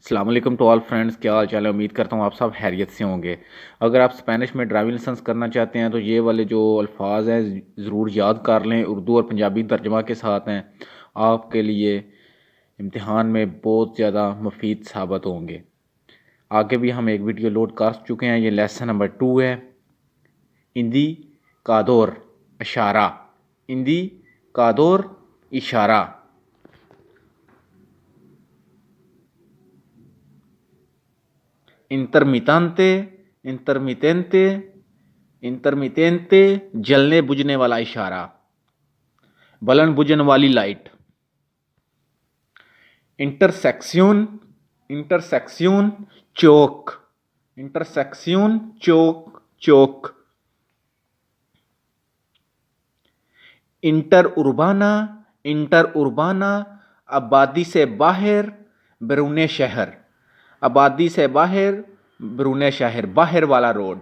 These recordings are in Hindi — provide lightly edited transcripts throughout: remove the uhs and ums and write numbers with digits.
अस्सलाम वालेकुम टू ऑल फ्रेंड्स, क्या हाल चाल है। उम्मीद करता हूँ आप सब खैरियत से होंगे। अगर आप स्पेनिश में ड्राइविंग लाइसेंस करना चाहते हैं तो ये वाले जो अल्फाज हैं ज़रूर याद कर लें। उर्दू और पंजाबी तर्जमा के साथ हैं, आपके लिए इम्तिहान में बहुत ज़्यादा मुफीद साबित होंगे। आगे भी हम एक वीडियो लोड कर चुके हैं, ये लेसन नंबर 2 है। इंदी कादोर इशारा, इंदी कादोर इशारा। इंटरमिटेंटे, इंटरमिटेंटे, इंटरमिटेंटे जलने बुझने वाला इशारा, बुलन बुझन वाली लाइट। इंटरसेक्शन, इंटरसेक्शन चौक, इंटरसेक्शन चौक, चौक। इंटर उर्बाना, इंटर उर्बाना आबादी से बाहर बैरून शहर, आबादी से बाहर बैरून शहर, बाहर वाला रोड।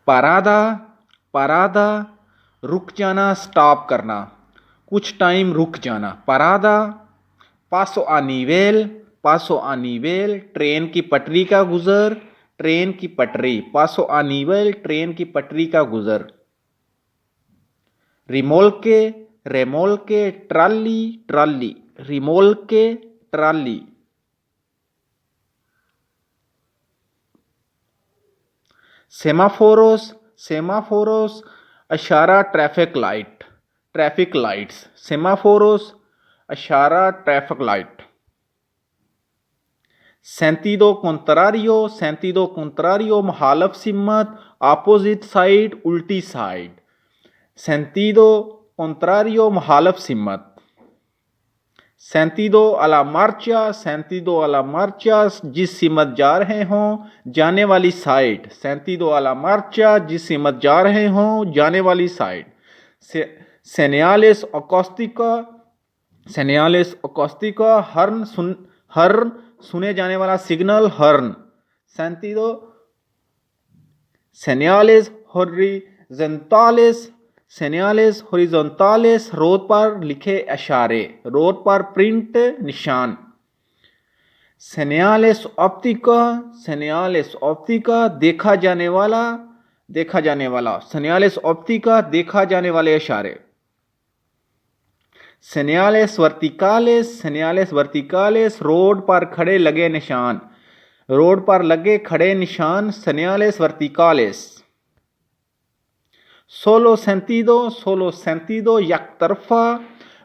पारादा, पारादा रुक जाना, स्टॉप करना, कुछ टाइम रुक जाना। पारादा। पासो आ निवेल, पासो आ निवेल ट्रेन की पटरी का गुजर, ट्रेन की पटरी। पासो आ निवेल ट्रेन की पटरी का गुजर। रिमोल्के, रेमोल्के ट्राली, ट्राली, रिमोल्के ट्राली। सेमाफोरोस, सेमाफोरोस इशारा ट्रैफिक लाइट, ट्रैफिक लाइट्स। सेमाफोरोस इशारा ट्रैफिक लाइट। सेंतीदो कॉन्ट्रारियो, सेंतीदो कॉन्ट्रारियो मुखालफ सिमत, अपोजिट साइड, उल्टी साइड। सेंतीदो कॉन्ट्रारियो मुखालफ सिमत। सेंतीदो अला मार्चा, सेंतीदो अला मार्चा जिस सिमत जा रहे हों, जाने वाली साइड। सेंतीदो अला मार्चा जिस सिमत जा रहे हों, जाने वाली साइड। सेनियालिस ओकोस्टिका, सेनियालिस ओकोस्टिका हर्न सुने जाने वाला सिग्नल, हर्न। सेंतीदो सेनियालिस हॉरिजॉन्टालिस, सेनियालिस हॉरिजॉन्टालिस रोड पर लिखे इशारे, रोड पर प्रिंट निशान। सेनियालिस ऑप्टिका, सेनियालिस ऑप्टिका देखा जाने वाला, देखा जाने वाला। सेनियालिस ऑप्टिका देखा जाने वाले इशारे। सेनियालिस वर्टिकालिस, सेनियालिस वर्टिकालिस रोड पर खड़े लगे निशान, रोड पर लगे खड़े निशान। सेनियालिस वर्टिकालिस। सोलो सेंतीदो, सोलो सेंतीदो एक तरफा,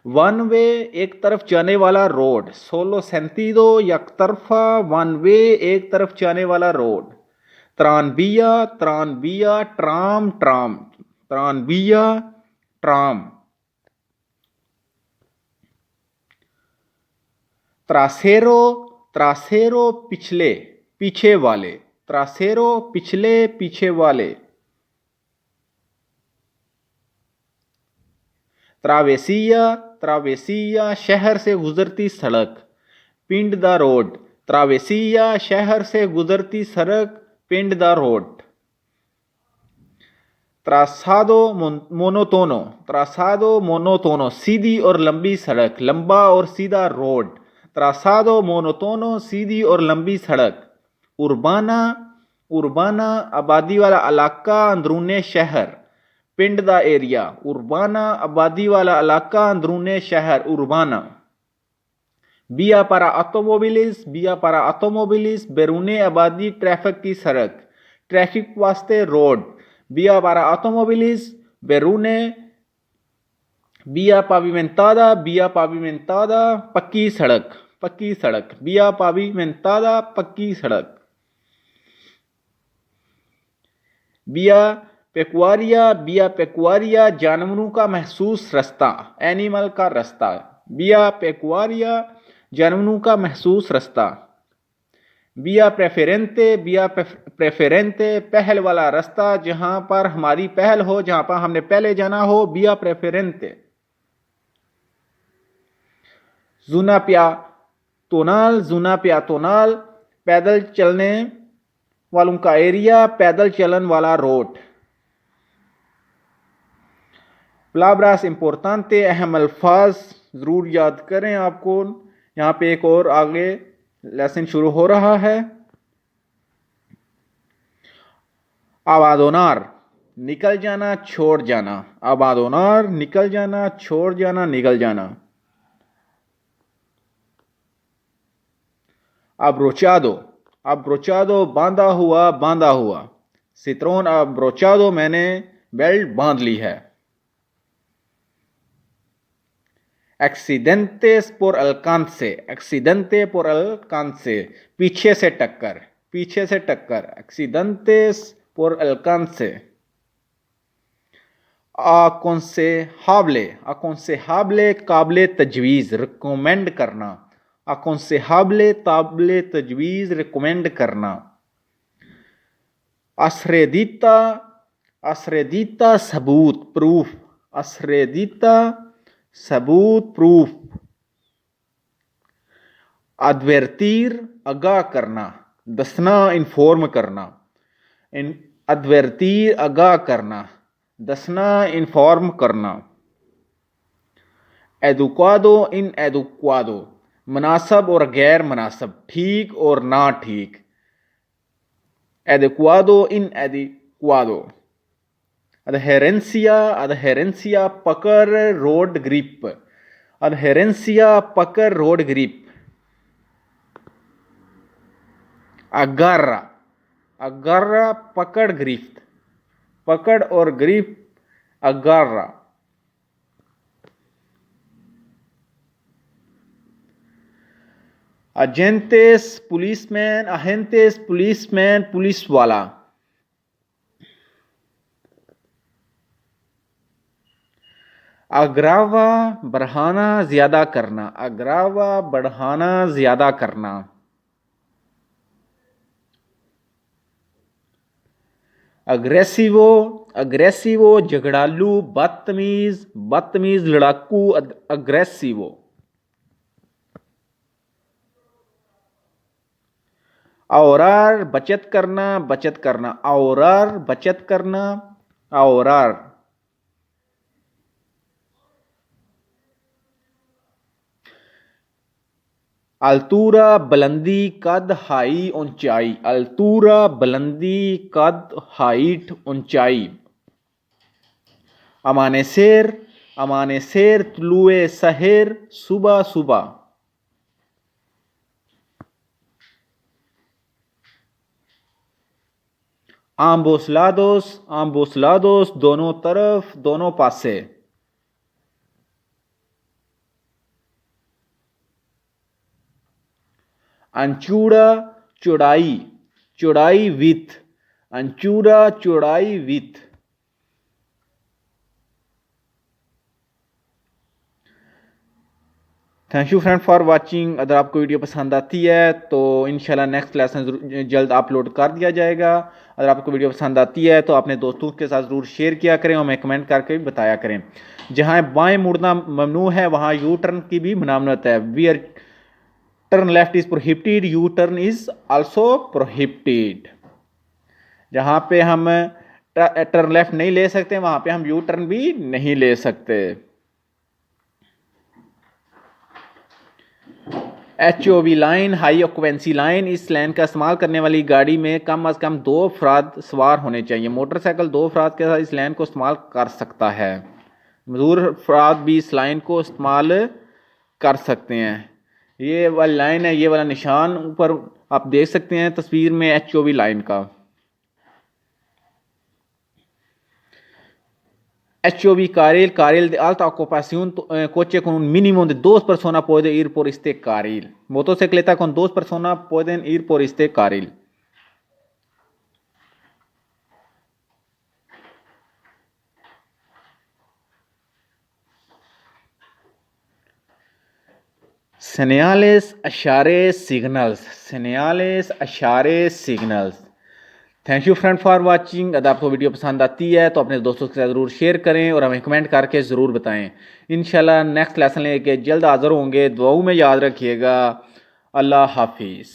वन वे एक तरफ जाने वाला रोड। सोलो सेंतीदो एक तरफा, वन वे एक तरफ जाने वाला रोड। त्रानबिया, त्रानबिया ट्राम, ट्राम, त्रानबिया ट्राम। त्रासेरो, त्रासेरो पिछले, पीछे वाले। त्रासेरो पिछले, पीछे वाले। त्रावेसिया, त्रावेसिया शहर से गुजरती सड़क, पिंड दा रोड। त्रावेसिया शहर से गुजरती सड़क, पिंड दा रोड। त्रासादो मोनोतोनो, त्रासादो मोनोतोनो सीधी और लंबी सड़क, लंबा और सीधा रोड। त्रासादो मोनोतोनो सीधी और लंबी सड़क। उर्बाना, उर्बाना आबादी वाला इलाका, अंदरूने शहर, पिंड दा एरिया। उर्बाना आबादी वाला इलाका, अंदरूने शहर, उर्बाना। बिया पारा ऑटोमोबिलिस, बिया पारा ऑटोमोबिलिस बैरूने आबादी ट्रैफिक की सड़क, ट्रैफिक वास्ते रोड। बिया पारा ऑटोमोबिलिस बैरूने, बिया पाविमेंतादा, बिया पाविमेंतादा पक्की सड़क, पक्की सड़क। बिया पाविमेंतादा पक्की सड़क। बिया पेकुआरिया, बिया पेकुआरिया जानवरों का महसूस रास्ता, एनिमल का रास्ता। बिया पेकुआरिया जानवरों का महसूस रास्ता। बिया प्रेफरेंते, बिया प्रेफरेंते पहल वाला रास्ता, जहां पर हमारी पहल हो, जहां पर हमने पहले जाना हो। बिया प्रेफरेंते। जूना प्या तोनाल, जूना प्या तोनाल पैदल चलने वालों का एरिया, पैदल चलन वाला रोड। palabras importante, अहम अल्फाज ज़रूर याद करें आपको। यहाँ पे एक और आगे लेसन शुरू हो रहा है। abandonar निकल जाना, छोड़ जाना। abandonar निकल जाना, छोड़ जाना, निकल जाना। abrochado बांधा हुआ, बांधा हुआ। सित्रोन abrochado मैंने बेल्ट बांध ली है। एक्सीडेंटेस por alcance, एक्सीडेंटे por alcance पीछे से टक्कर, पीछे से टक्कर। एक्सीडेंटेस por alcance। aconsejable, aconsejable काबिले तजवीज़, रिकमेंड करना। aconsejable काबिले तजवीज़, रिकमेंड करना। acredita, acredita सबूत, प्रूफ। acredita सबूत, प्रूफ। advertir आगाह करना, दसना, इन्फॉर्म करना। advertir आगाह करना, दसना, इन्फॉर्म करना। adecuado inadecuado मुनासब और गैर मुनासब, ठीक और ना ठीक। adecuado inadecuado। adherencia, adherencia पकड़, रोड ग्रिप। adherencia पकड़, रोड ग्रिप। agarra, agarra पकड़, गिरफ्त, पकड़ और गिरफ्त। agarra। agentes policeman, agentes policeman, police वाला। agrava बढ़ाना, ज्यादा करना। agrava बढ़ाना, ज्यादा करना। अग्रेसिवो, अग्रेसिवो झगड़ालू, बदतमीज, बदतमीज, लड़ाकू। अग्रेसिवो। औरार बचत करना, बचत करना। औरार बचत करना, औरार। अल्तूरा बुलंदी, कद, हाई, ऊंचाई। अल्तूरा बुलंदी, कद, हाइट, ऊंचाई। अमानेसेर, अमानेसेर तुलुए सहर, सुबह सुबह। ambos lados, ambos lados दोनों तरफ, दोनों पासे। अंचूड़ा चौड़ाई, चौड़ाई विथ। अंचूड़ा चौड़ाई with. Thank you friend for watching. अगर आपको वीडियो पसंद आती है तो इंशाल्लाह नेक्स्ट लेसन जल्द अपलोड कर दिया जाएगा। अगर आपको वीडियो पसंद आती है तो अपने दोस्तों के साथ ज़रूर शेयर किया करें और हमें कमेंट करके भी बताया करें। जहां बाएं मुड़ना ममनू है वहां यू टर्न की भी मनामत है। We are turn left is prohibited, U turn is also prohibited. जहां पे हम टर्न लेफ्ट नहीं ले सकते वहां पे हम यू टर्न भी नहीं ले सकते। HOV line, high occupancy line. इस लाइन का इस्तेमाल करने वाली गाड़ी में कम अज कम 2 अफराद सवार होने चाहिए। मोटरसाइकिल 2 अफराद के साथ इस लाइन को इस्तेमाल कर सकता है। मजदूर अफराद भी इस लाइन को इस्तेमाल कर सकते हैं। ये वाली लाइन है, ये वाला निशान ऊपर आप देख सकते हैं तस्वीर में HOV लाइन का। HOV carril, carril de alta ocupación, coche con un mínimo de 2 personas puede ir por este carril. Motocicleta con 2 personas pueden ir por este carril. Señales, ashares, signals. Señales, ashares, signals. Thank you friend for watching. अगर आपको वीडियो पसंद आती है तो अपने दोस्तों के साथ ज़रूर शेयर करें और हमें कमेंट करके ज़रूर बताएं। इंशाल्लाह नेक्स्ट लेसन लेके जल्द हाज़िर होंगे। दुआओं में याद रखिएगा। अल्लाह हाफिज़।